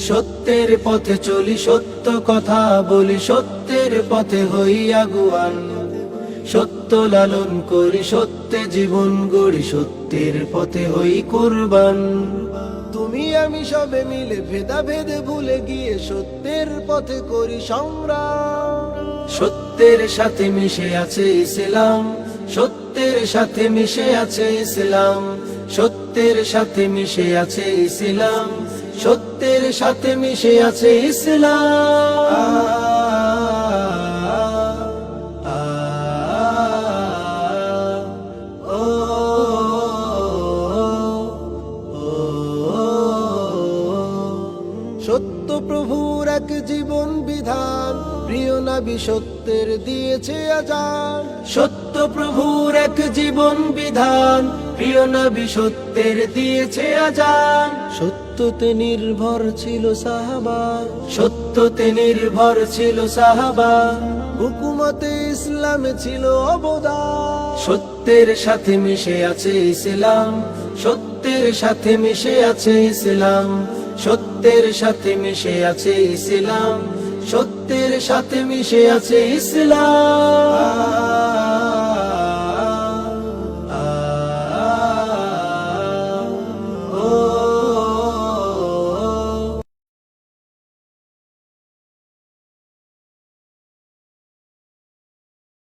সত্যের পথে চলি, সত্য কথা বলি, সত্যের পথে হই আগুয়ান। সত্য লালন করি, সত্যে জীবন গড়ি, সত্যের পথে হই কুরবান। তুমি আমি সবে মিলে ভেদাভেদ ভুলে গিয়ে সত্যের পথে করি সংগ্রাম। সত্যের সাথে মিশে আছে ইসলাম, সত্যের সাথে মিশে আছে ইসলাম, সত্যের সাথে মিশে আছে ইসলাম, সত্যের সাথে মিশে আছে ইসলাম। সত্য প্রভুর এক জীবন বিধান, প্রিয় নবী সত্যের দিয়েছে আজান। সত্য প্রভুর এক জীবন বিধান, প্রিয় নবী সত্যের দিয়েছে আজান। সত্যতে নির্ভর ছিল সাহাবা, সত্যতে নির্ভর ছিল সাহাবা, হুকুমতে ইসলামে ছিল অবদান। সত্যের সাথে মিশে আছে ইসলাম, সত্যের সাথে মিশে আছে ইসলাম, সত্যের সাথে মিশে আছে ইসলাম, সত্যের সাথে মিশে আছে ইসলাম।